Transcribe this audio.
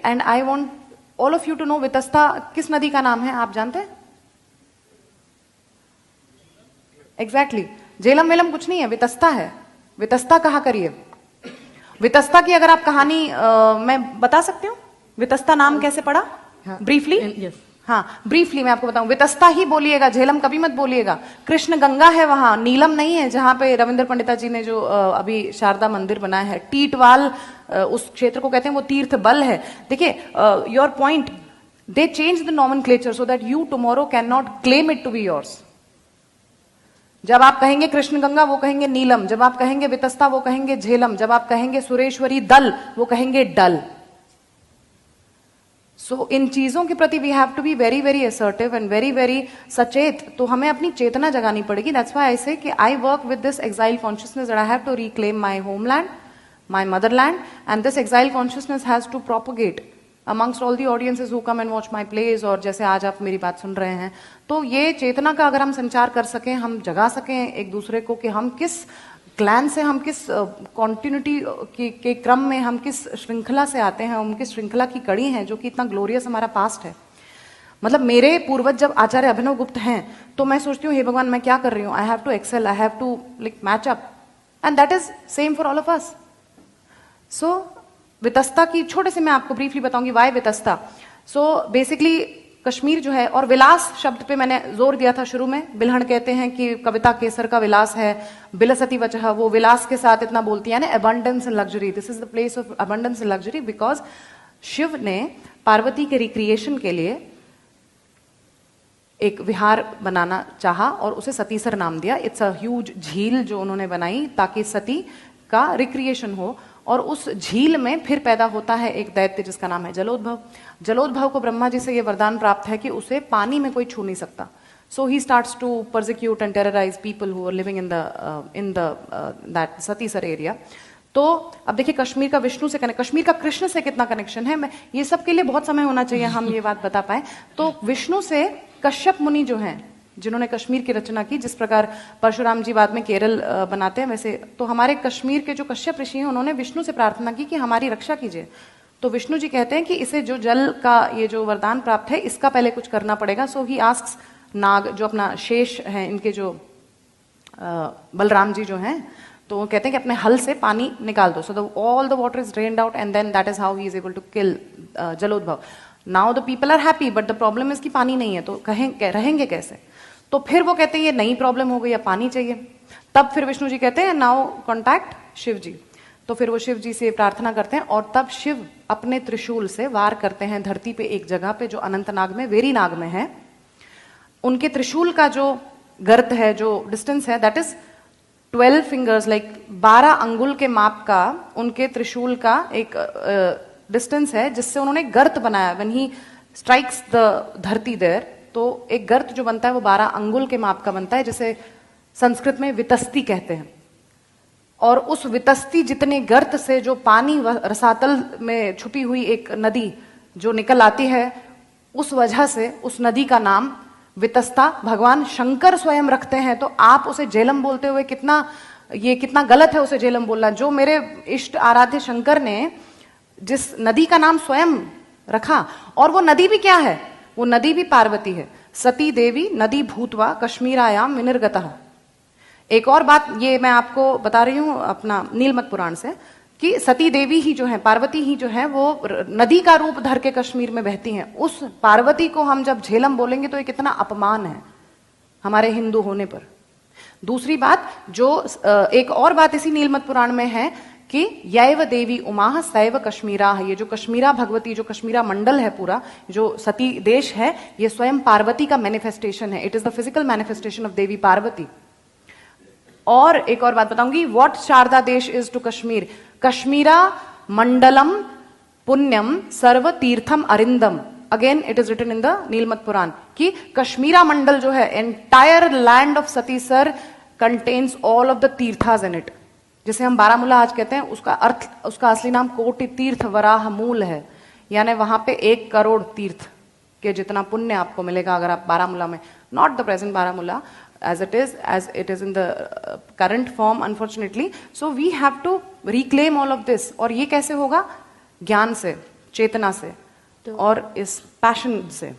And I want all of you to know Vitasta किस नदी का नाम है, आप जानते हैं? एग्जैक्टली झेलम वेलम कुछ नहीं है, वितस्ता है। वितस्ता कहा करिए। वितस्ता की अगर आप कहानी मैं बता सकती हूँ, वितस्ता नाम कैसे पड़ा? ब्रीफली? हाँ, ब्रीफली मैं आपको बताऊं। वितस्ता ही बोलिएगा, झेलम कभी मत बोलिएगा। कृष्ण गंगा है वहां, नीलम नहीं है। जहां पे रविंद्र पंडिता जी ने जो अभी शारदा मंदिर बनाया है, टीटवाल उस क्षेत्र को कहते हैं, वो तीर्थ बल है। देखिए, your point, they change the nomenclature so that you tomorrow can not claim it to be yours. जब आप कहेंगे कृष्ण गंगा, वो कहेंगे नीलम। जब आप कहेंगे वितस्ता, वो कहेंगे झेलम। जब आप कहेंगे सुरेश्वरी दल, वो कहेंगे डल। सो इन चीजों के प्रति we have to be very very assertive and very very सचेत। तो हमें अपनी चेतना जगानी पड़ेगी। दैट्स व्हाई आई से कि I work with this exile consciousness that I have to reclaim my homeland, my motherland, and this exile consciousness has to propagate amongst all the audiences who come and watch my plays, और जैसे आज आप मेरी बात सुन रहे हैं। तो ये चेतना का अगर हम संचार कर सकें, हम जगा सकें एक दूसरे को कि हम किस क्लैन से, हम किस कॉन्टिन्यूटी के क्रम में, हम किस श्रृंखला से आते हैं, हम किस श्रृंखला की कड़ी हैं जो कि इतना ग्लोरियस हमारा पास्ट है। मतलब मेरे पूर्वज जब आचार्य अभिनव गुप्त हैं, तो मैं सोचती हूँ हे भगवान मैं क्या कर रही हूँ, I have to excel, I have to like match up, and that is same for all of us. So Vitasta की छोटे से मैं आपको ब्रीफली बताऊंगी why Vitasta. So basically Kashmir जो है, और विलास शब्द पे मैंने जोर दिया था शुरू में। बिल्हण कहते हैं कि कविता केसर का विलास है, बिलसती वचह, वो विलास के साथ इतना बोलती है ना, abundance and luxury. This is the place of abundance and luxury, because Shiva ने पार्वती के रिक्रिएशन के लिए एक विहार बनाना चाहा और उसे सतीसर नाम दिया। इट्स अ ह्यूज झील जो उन्होंने बनाई ताकि सती का रिक्रिएशन हो, और उस झील में फिर पैदा होता है एक दैत्य जिसका नाम है जलोद्भव। जलोद्भव को ब्रह्मा जी से यह वरदान प्राप्त है कि उसे पानी में कोई छू नहीं सकता। So he starts to persecute and terrorise people who are living in that Satisar area. तो अब देखिए कश्मीर का विष्णु से कनेक्ट, कश्मीर का कृष्ण से कितना कनेक्शन है, मैं ये सब के लिए बहुत समय होना चाहिए हम ये बात बता पाए। तो विष्णु से कश्यप मुनि जो हैं, जिन्होंने कश्मीर की रचना की, जिस प्रकार परशुराम जी बाद में केरल बनाते हैं, वैसे तो हमारे कश्मीर के जो कश्यप ऋषि हैं उन्होंने विष्णु से प्रार्थना की कि हमारी रक्षा कीजिए। तो विष्णु जी कहते हैं कि इसे जो जल का ये जो वरदान प्राप्त है, इसका पहले कुछ करना पड़ेगा। सो ही आस्क्स नाग, जो अपना शेष है, इनके जो बलराम जी जो हैं, तो वो कहते हैं कि अपने हल से पानी निकाल दो, so all the water is drained out, and then that is how he is able to kill Jalodbhav. Now the people are happy, but the problem is कि पानी नहीं है, तो रहेंगे कैसे? तो फिर वो कहते हैं ये नई प्रॉब्लम हो गई, अब पानी चाहिए। तब फिर विष्णु जी कहते हैं नाउ कॉन्टैक्ट शिव जी। तो फिर वो शिव जी से प्रार्थना करते हैं, और तब शिव अपने त्रिशूल से वार करते हैं धरती पे एक जगह पे जो अनंतनाग में, वेरीनाग में है। उनके त्रिशूल का जो गर्त है, जो डिस्टेंस है, दैट इज 12 फिंगर्स, लाइक 12 अंगुल के माप का उनके त्रिशूल का एक डिस्टेंस है, जिससे उन्होंने गर्त बनाया। व्हेन ही स्ट्राइक्स द धरती देयर, तो एक गर्त जो बनता है वो 12 अंगुल के माप का बनता है, जिसे संस्कृत में वितस्ती कहते हैं। और उस वितस्ती जितने गर्त से जो पानी रसातल में छुपी हुई एक नदी जो निकल आती है, उस वजह से उस नदी का नाम वितस्ता भगवान शंकर स्वयं रखते हैं। तो आप उसे झेलम बोलते हुए कितना गलत है उसे झेलम बोलना। जो मेरे इष्ट आराध्य शंकर ने जिस नदी का नाम स्वयं रखा, और वो नदी भी क्या है, वो नदी भी पार्वती है। सती देवी नदी भूतवा कश्मीरायाम विनिर्गतः। एक और बात ये मैं आपको बता रही हूं अपना नीलमत पुराण से, कि सती देवी ही जो है, पार्वती ही जो है, वो नदी का रूप धर के कश्मीर में बहती हैं। उस पार्वती को हम जब झेलम बोलेंगे तो ये कितना अपमान है हमारे हिंदू होने पर। दूसरी बात, जो एक और बात इसी नीलमत पुराण में है कि यैव देवी उमा सैव कश्मीरा, ये जो कश्मीरा भगवती, जो कश्मीरा मंडल है पूरा, जो सती देश है, ये स्वयं पार्वती का मैनिफेस्टेशन है। It is the physical manifestation of Devi Parvati. और एक और बात बताऊंगी, what Sharada Desh is to Kashmir, Kashmira मंडलम पुण्यम सर्व तीर्थम अरिंदम। Again it is written in the Nilamata Purana कि कश्मीरा मंडल जो है, entire land of Satisar contains all of the तीर्थास इन इट। जिसे हम बारामूला आज कहते हैं, उसका अर्थ, उसका असली नाम कोटि तीर्थ वराह मूल है, यानी वहां पे 1 करोड़ तीर्थ के जितना पुण्य आपको मिलेगा अगर आप बारामूला में, not the present Baramulla as it is in the current form unfortunately. So we have to reclaim all of this. और ये कैसे होगा? ज्ञान से, चेतना से और इस पैशन से